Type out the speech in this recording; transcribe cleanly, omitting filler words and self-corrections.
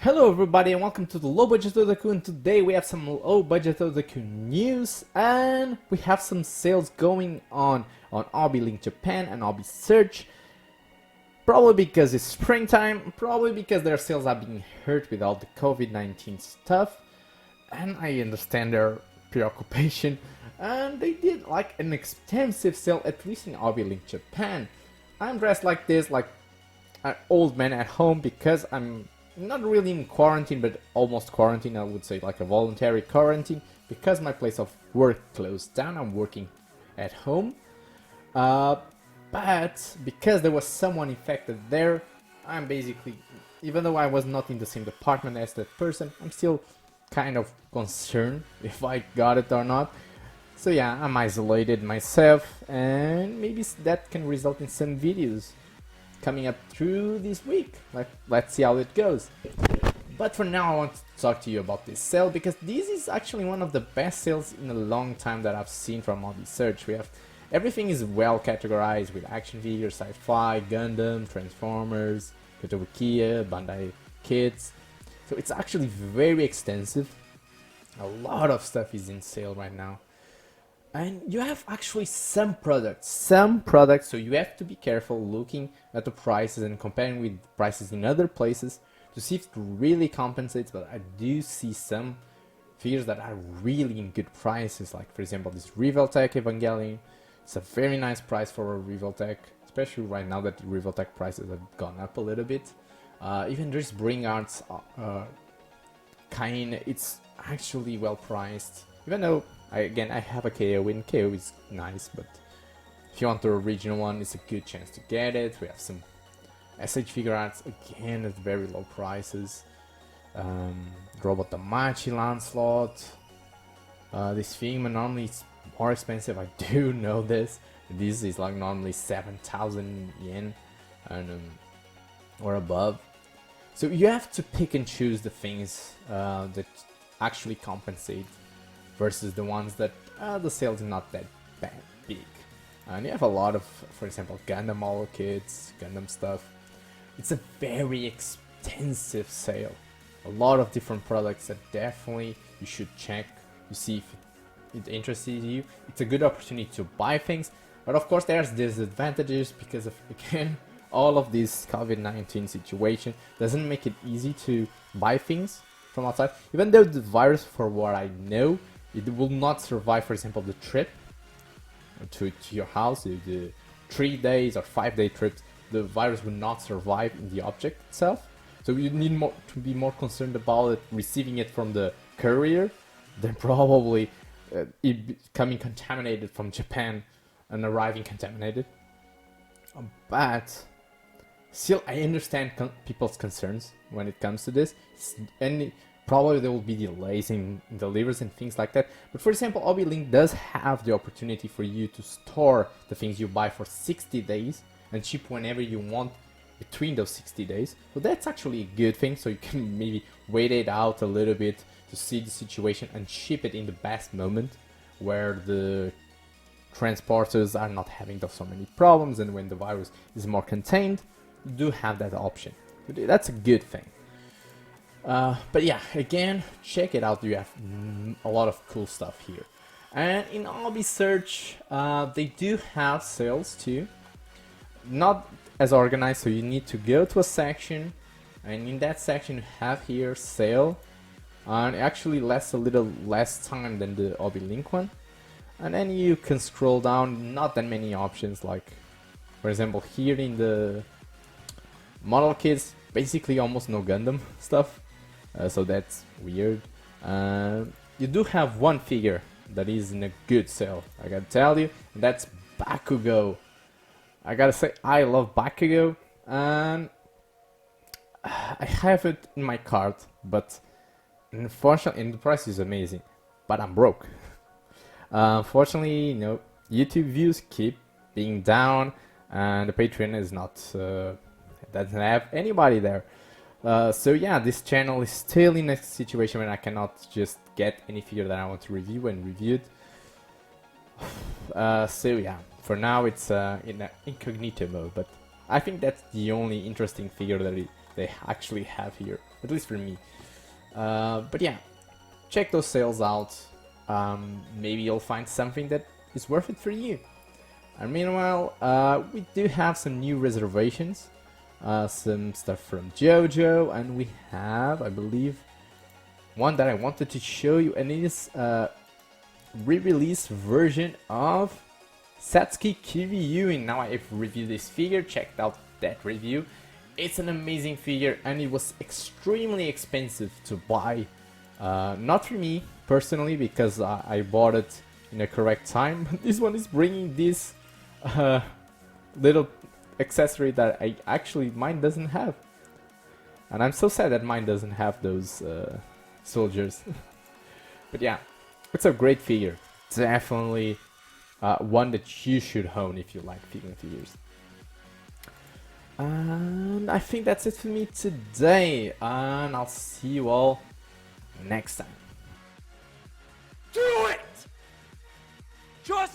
Hello everybody and welcome to the Low Budget Otaku, and today we have some low budget Otaku news and we have some sales going on HobbyLink Japan and HobbySearch. Probably because it's springtime, probably because their sales are being hurt with all the COVID-19 stuff, and I understand their preoccupation, and they did like an extensive sale, at least in HobbyLink Japan. I'm dressed like this, like an old man at home, because I'm not really in quarantine, but almost quarantine. I would say like a voluntary quarantine, because my place of work closed down. I'm working at home, but because there was someone infected there, I'm basically, even though I was not in the same department as that person, I'm still kind of concerned if I got it or not. So yeah, I'm isolated myself, and maybe that can result in some videos coming up through this week. Let's see how it goes. But for now, I want to talk to you about this sale, because this is actually one of the best sales in a long time that I've seen from HobbySearch. We have everything is well categorized with action figures, sci-fi, Gundam, Transformers, Kotobukiya, Bandai kits. So it's actually very extensive. A lot of stuff is in sale right now. And you have actually some products, so you have to be careful looking at the prices and comparing with prices in other places to see if it really compensates. But I do see some figures that are really in good prices, like for example this Reveltech Evangelion. It's a very nice price for a Reveltech, especially right now that the Reveltech prices have gone up a little bit. Even there's Bring Arts it's actually well priced, even though I have a KO in. KO is nice, but if you want the original one, it's a good chance to get it. We have some SH figure arts, again at very low prices. Robot Damachi Lancelot. This Figma normally is more expensive, I do know this. This is like normally 7,000 yen and, or above. So you have to pick and choose the things that actually compensate versus the ones that the sales are not that big. And you have a lot of, for example, Gundam model kits, Gundam stuff. It's a very extensive sale. A lot of different products that definitely you should check to see if it interests you. It's a good opportunity to buy things, but of course there's disadvantages because of, again, all of this COVID-19 situation doesn't make it easy to buy things from outside. Even though the virus, for what I know, it will not survive, for example, the trip to your house, the 3 days or 5 day trips. The virus will not survive in the object itself. So you need to be more concerned about it, receiving it from the courier, than probably it coming contaminated from Japan and arriving contaminated. But still, I understand people's concerns when it comes to this, and probably there will be delays in deliveries and things like that. But for example, HobbyLink does have the opportunity for you to store the things you buy for 60 days and ship whenever you want between those 60 days. So that's actually a good thing, so you can maybe wait it out a little bit to see the situation and ship it in the best moment where the transporters are not having so many problems, and when the virus is more contained, you do have that option. That's a good thing. But yeah, again, check it out. You have a lot of cool stuff here. And in HobbySearch, they do have sales too. Not as organized, so you need to go to a section, and in that section you have here sale. And it actually lasts a little less time than the HobbyLink one. And then you can scroll down, not that many options, like for example here in the model kits, basically almost no Gundam stuff. So that's weird. You do have one figure that is in a good sale, I gotta tell you, and that's Bakugo. I gotta say, I love Bakugo, and I have it in my cart, but unfortunately, and the price is amazing, but I'm broke. Unfortunately, you know, YouTube views keep being down, and the Patreon is not, doesn't have anybody there. So yeah, this channel is still in a situation where I cannot just get any figure that I want to review and review it. So yeah, for now it's in an incognito mode, but I think that's the only interesting figure that they actually have here at least for me. But yeah, check those sales out. Maybe you'll find something that is worth it for you. And meanwhile, we do have some new reservations, some stuff from JoJo, and we have, I believe, one that I wanted to show you, and it is a re-release version of Satsuki Kiryu. Now I've reviewed this figure, checked out that review. It's an amazing figure, and it was extremely expensive to buy. Not for me personally, because I bought it in a correct time. This one is bringing this little accessory that mine doesn't have, and I'm so sad that mine doesn't have those soldiers. But yeah, it's a great figure. Definitely one that you should own if you like figures. And I think that's it for me today, and I'll see you all next time. Do it! Just